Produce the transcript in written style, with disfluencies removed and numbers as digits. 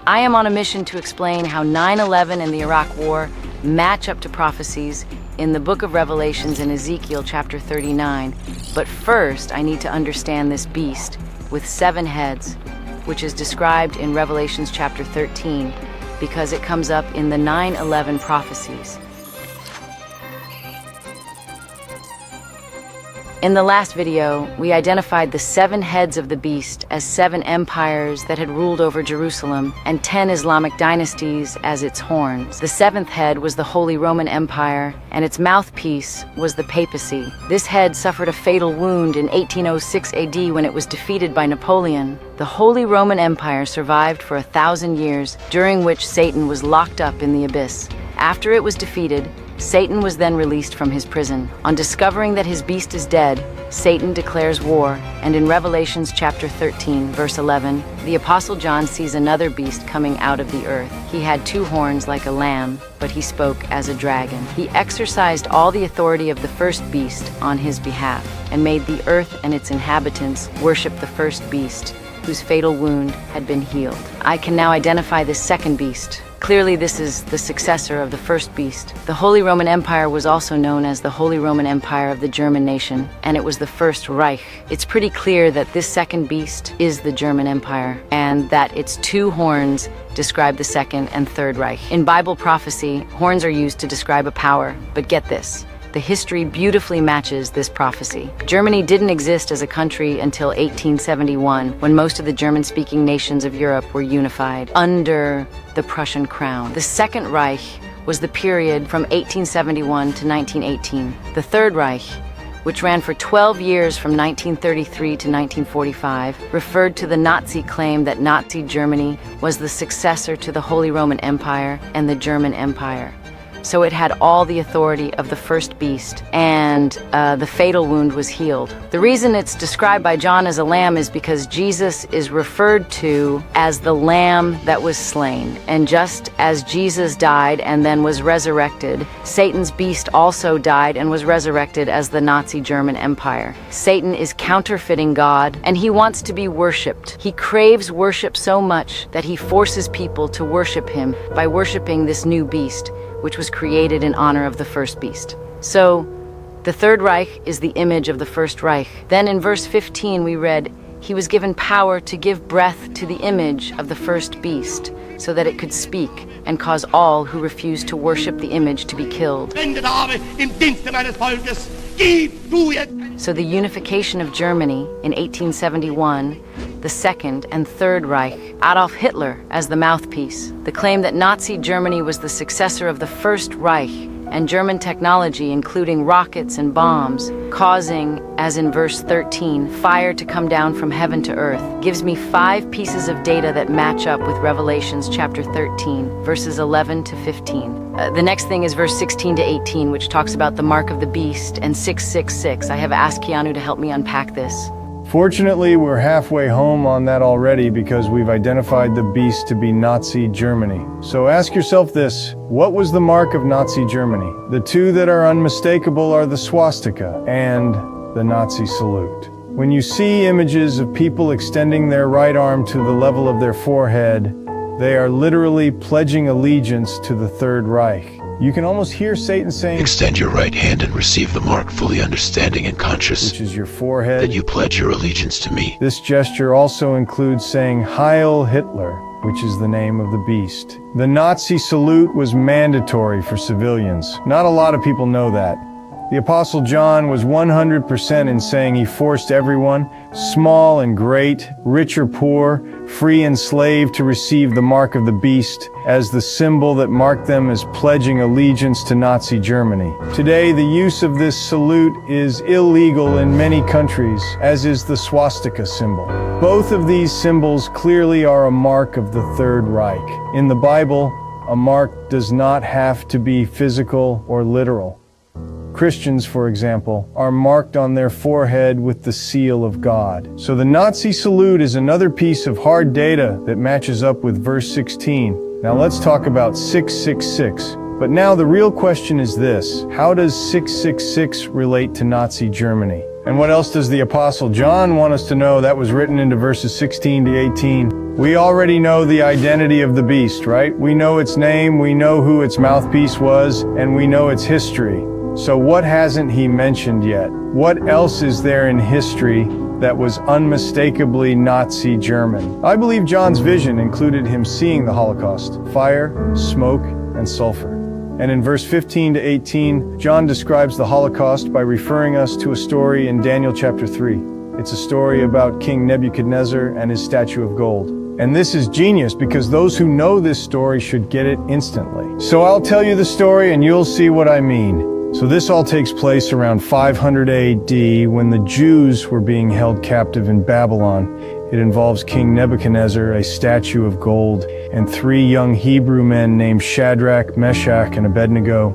I am on a mission to explain how 9/11 and the Iraq War match up to prophecies in the book of Revelations and Ezekiel chapter 39. But first, I need to understand this beast with 7 heads, which is described in Revelations chapter 13, because it comes up in the 9/11 prophecies. In the last video, we identified the 7 heads of the beast as 7 empires that had ruled over Jerusalem and 10 Islamic dynasties as its horns. The 7th head was the Holy Roman Empire, and its mouthpiece was the papacy. This head suffered a fatal wound in 1806 AD when it was defeated by Napoleon. The Holy Roman Empire survived for 1,000 years, during which Satan was locked up in the abyss. After it was defeated, Satan was then released from his prison. On discovering that his beast is dead, Satan declares war, and in Revelations chapter 13, verse 11, the Apostle John sees another beast coming out of the earth. He had 2 horns like a lamb, but he spoke as a dragon. He exercised all the authority of the first beast on his behalf, and made the earth and its inhabitants worship the first beast, whose fatal wound had been healed. I can now identify this second beast. Clearly, this is the successor of the first beast. The Holy Roman Empire was also known as the Holy Roman Empire of the German nation, and it was the First Reich. It's pretty clear that this second beast is the German Empire, and that its 2 horns describe the Second and Third Reich. In Bible prophecy, horns are used to describe a power, but get this. The history beautifully matches this prophecy. Germany didn't exist as a country until 1871, when most of the German-speaking nations of Europe were unified under the Prussian crown. The Second Reich was the period from 1871 to 1918. The Third Reich, which ran for 12 years from 1933 to 1945, referred to the Nazi claim that Nazi Germany was the successor to the Holy Roman Empire and the German Empire. So it had all the authority of the first beast, and the fatal wound was healed. The reason it's described by John as a lamb is because Jesus is referred to as the lamb that was slain. And just as Jesus died and then was resurrected, Satan's beast also died and was resurrected as the Nazi German Empire. Satan is counterfeiting God, and he wants to be worshipped. He craves worship so much that he forces people to worship him by worshiping this new beast, which was created in honor of the first beast. So, the Third Reich is the image of the First Reich. Then in verse 15 we read, "He was given power to give breath to the image of the first beast, so that it could speak and cause all who refused to worship the image to be killed." So the unification of Germany in 1871, the Second and Third Reich, Adolf Hitler as the mouthpiece, the claim that Nazi Germany was the successor of the First Reich, and German technology, including rockets and bombs, causing, as in verse 13, fire to come down from heaven to earth, gives me 5 pieces of data that match up with Revelations chapter 13, verses 11 to 15. The next thing is verse 16 to 18, which talks about the mark of the beast, and 666. I have asked Keanu to help me unpack this. Fortunately, we're halfway home on that already because we've identified the beast to be Nazi Germany. So ask yourself this: what was the mark of Nazi Germany? The 2 that are unmistakable are the swastika and the Nazi salute. When you see images of people extending their right arm to the level of their forehead, they are literally pledging allegiance to the Third Reich. You can almost hear Satan saying, "Extend your right hand and receive the mark, fully understanding and conscious," which is your forehead, "that you pledge your allegiance to me." This gesture also includes saying Heil Hitler, which is the name of the beast. The Nazi salute was mandatory for civilians. Not a lot of people know that. The Apostle John was 100% in saying he forced everyone, small and great, rich or poor, free and slave, to receive the mark of the beast as the symbol that marked them as pledging allegiance to Nazi Germany. Today, the use of this salute is illegal in many countries, as is the swastika symbol. Both of these symbols clearly are a mark of the Third Reich. In the Bible, a mark does not have to be physical or literal. Christians, for example, are marked on their forehead with the seal of God. So the Nazi salute is another piece of hard data that matches up with verse 16. Now let's talk about 666. But now the real question is this: how does 666 relate to Nazi Germany? And what else does the Apostle John want us to know? That was written into verses 16 to 18. We already know the identity of the beast, right? We know its name, we know who its mouthpiece was, and we know its history. So what hasn't he mentioned yet? What else is there in history that was unmistakably Nazi German? I believe John's vision included him seeing the Holocaust: fire, smoke, and sulfur. And in verse 15 to 18, John describes the Holocaust by referring us to a story in Daniel chapter 3. It's a story about King Nebuchadnezzar and his statue of gold. And this is genius because those who know this story should get it instantly. So I'll tell you the story and you'll see what I mean. So this all takes place around 500 AD when the Jews were being held captive in Babylon. It involves King Nebuchadnezzar, a statue of gold, and 3 young Hebrew men named Shadrach, Meshach, and Abednego.